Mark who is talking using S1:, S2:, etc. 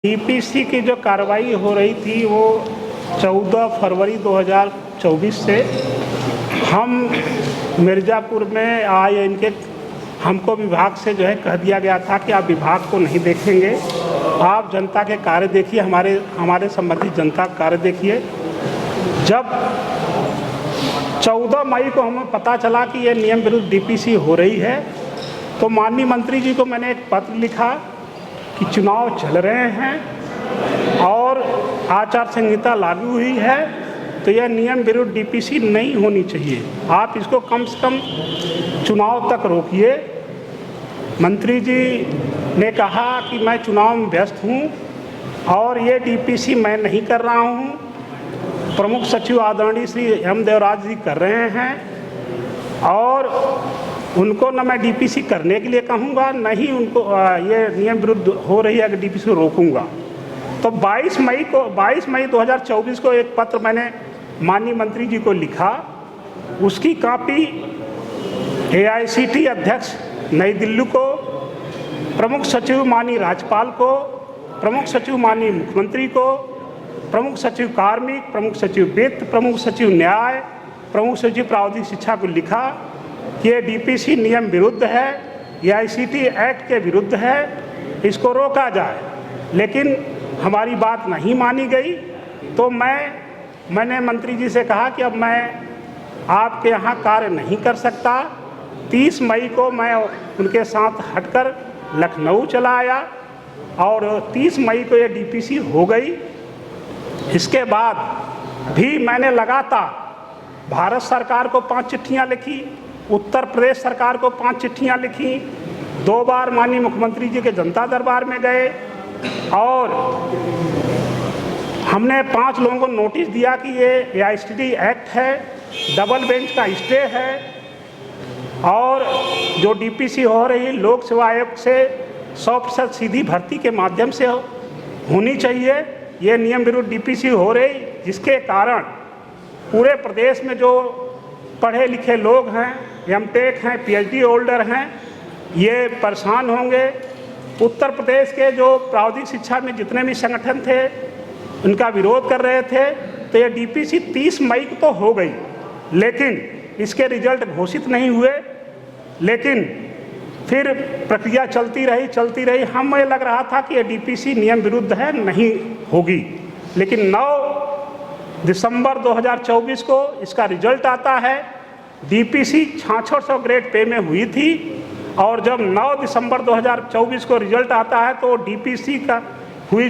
S1: DPC की जो कार्रवाई हो रही थी वो 14 फरवरी 2024 से हम मिर्ज़ापुर में आए। हमको विभाग से जो है कह दिया गया था कि आप विभाग को नहीं देखेंगे, आप जनता के कार्य देखिए, हमारे संबंधित जनता का कार्य देखिए। जब 14 मई को हमें पता चला कि ये नियम विरुद्ध डीपीसी हो रही है, तो माननीय मंत्री जी को मैंने एक पत्र लिखा कि चुनाव चल रहे हैं और आचार संहिता लागू हुई है, तो यह नियम विरुद्ध डीपीसी नहीं होनी चाहिए। आप इसको कम से कम चुनाव तक रोकिए। मंत्री जी ने कहा कि मैं चुनाव में व्यस्त हूँ और ये डीपीसी मैं नहीं कर रहा हूँ, प्रमुख सचिव आदरणीय श्री एम देवराज जी कर रहे हैं और उनको न मैं डीपीसी करने के लिए कहूँगा, न ही उनको ये नियम विरुद्ध हो रही है अगर डीपीसी रोकूँगा। तो 22 मई 2024 को एक पत्र मैंने माननीय मंत्री जी को लिखा। उसकी कॉपी एआईसीटी अध्यक्ष नई दिल्ली को, प्रमुख सचिव माननीय राज्यपाल को, प्रमुख सचिव माननीय मुख्यमंत्री को, प्रमुख सचिव कार्मिक, प्रमुख सचिव वित्त, प्रमुख सचिव न्याय, प्रमुख सचिव प्रावधानिक शिक्षा को लिखा कि ये डीपीसी नियम विरुद्ध है, एआईसीटी एक्ट के विरुद्ध है, इसको रोका जाए। लेकिन हमारी बात नहीं मानी गई। तो मैंने मंत्री जी से कहा कि अब मैं आपके यहाँ कार्य नहीं कर सकता। 30 मई को मैं उनके साथ हटकर लखनऊ चला आया और 30 मई को ये डीपीसी हो गई। इसके बाद भी मैंने लगातार भारत सरकार को 5 चिट्ठियाँ लिखी, उत्तर प्रदेश सरकार को 5 चिट्ठियाँ लिखी, 2 बार माननीय मुख्यमंत्री जी के जनता दरबार में गए और हमने 5 लोगों को नोटिस दिया कि ये एआईसीटी एक्ट है, डबल बेंच का स्टे है और जो डीपीसी हो रही लोक सेवा आयोग से 100% सीधी भर्ती के माध्यम से होनी चाहिए। ये नियम विरुद्ध डीपीसी हो रही, जिसके कारण पूरे प्रदेश में जो पढ़े लिखे लोग हैं, एमटेक हैं, पीएचडी होल्डर हैं, ये परेशान होंगे। उत्तर प्रदेश के जो प्रावधानिक शिक्षा में जितने भी संगठन थे उनका विरोध कर रहे थे। तो ये डीपीसी 30 मई को तो हो गई, लेकिन इसके रिजल्ट घोषित नहीं हुए। लेकिन फिर प्रक्रिया चलती रही। हमें लग रहा था कि ये डीपीसी नियम विरुद्ध है, नहीं होगी। लेकिन 9 दिसंबर 2024 को इसका रिजल्ट आता है। डीपीसी 6600 ग्रेड पे में हुई थी और जब 9 दिसंबर 2024 को रिजल्ट आता है तो डीपीसी का हुई